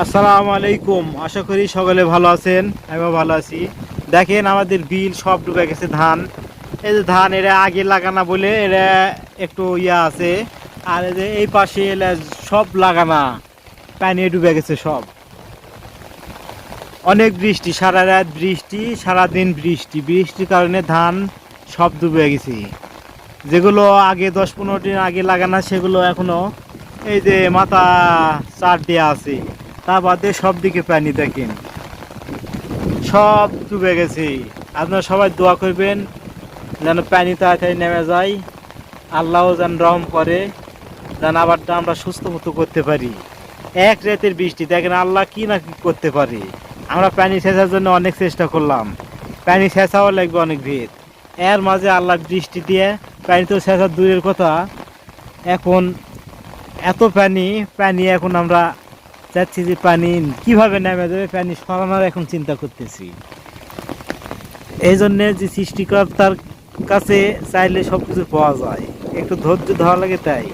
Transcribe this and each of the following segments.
আসসালামু আলাইকুম। আশা করি সকলে ভালো আছেন, আমিও ভালো আছি। দেখেন আমাদের বিল সব ডুবে গেছে ধান। এই যে ধান এরা আগে লাগানা বলে এরা একটু ইয়া আছে। আর এই যে এই পাশে এলা সব লাগানা পানি ডুবে গেছে সব। অনেক বৃষ্টি, সারা রাত বৃষ্টি, সারাদিন বৃষ্টি, বৃষ্টির কারণে ধান সব ডুবে গেছে। যেগুলো আগে 10-15 দিন আগে লাগানা সেগুলো এখনো এই যে মাথা চার দেওয়া আছে। তা বাদে সব দিকে পানি দেখেন সব ডুবে গেছে। আপনারা সবাই দোয়া করবেন যেন পানি তাড়াতাড়ি নেমে যায়, আল্লাহও যেন রহম করে, যেন আবার আমরা সুস্থ মতো করতে পারি। এক রাতের বৃষ্টি দেখেন আল্লাহ কি না কি করতে পারে। আমরা পানি সেচার জন্য অনেক চেষ্টা করলাম, পানি সেচাও লাগবে অনেক ভেদ, এর মাঝে আল্লাহ বৃষ্টি দিয়ে পানি তো সেচা দূরের কথা, এখন এত পানি পানি এখন আমরা চাচ্ছি যে পানি কিভাবে নেমে যাবে, পানি সরানোর এখন চিন্তা করতেছি। এই জন্যে যে সৃষ্টিকর্তার কাছে চাইলে সব কিছু পাওয়া যায়, একটু ধৈর্য ধরা লাগে। তাই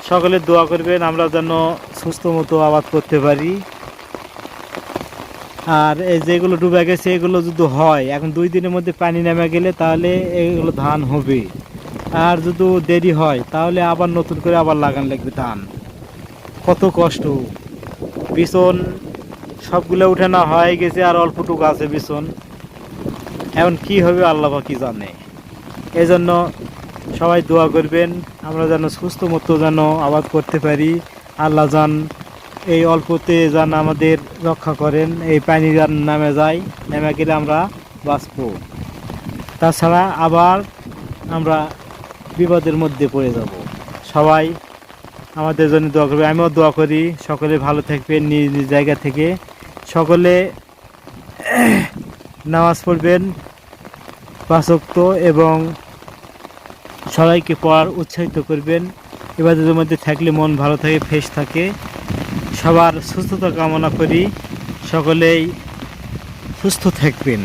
সকলে দোয়া করবেন আমরা যেন সুস্থ মতো আবাদ করতে পারি। আর এই যেগুলো ডুবে গেছে এগুলো যদি হয় এখন 2 দিনের মধ্যে পানি নেমে গেলে তাহলে এগুলো ধান হবে। আর যদি দেরি হয় তাহলে আবার নতুন করে আবার লাগান লাগবে ধান। কত কষ্ট, বিছন সবগুলো উঠে না হয়ে গেছে, আর অল্পটুকু আছে বিছন। এখন কি হবে আল্লাহ পাক কি জানে। এই জন্য সবাই দোয়া করবেন আমরা যেন সুস্থ মতো যেন আবাদ করতে পারি। আল্লাহ যান এই অল্পতে যেন আমাদের রক্ষা করেন, এই পানি যেন নামে যায়, নেমে গেলে আমরা বাঁচব। তাছাড়া আবার আমরা বিপদের মধ্যে পড়ে যাব। সবাই আমাদের জন্য দোয়া করবে, আমিও দোয়া করি। সকলে ভালো থাকবেন নিজ নিজ জায়গা থেকে, সকলে নামাজ পড়বেন 5 ওয়াক্ত এবং সবাইকে পড়ার উৎসাহিত করবেন। ইবাদতের মধ্যে থাকলে মন ভালো থাকে, ফ্রেশ থাকে। সবার সুস্থতা কামনা করি, সকলেই সুস্থ থাকবেন,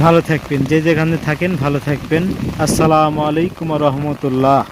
ভালো থাকবেন, যে যেখানে থাকেন ভালো থাকবেন। আসসালামু আলাইকুম ওয়া রাহমাতুল্লাহ।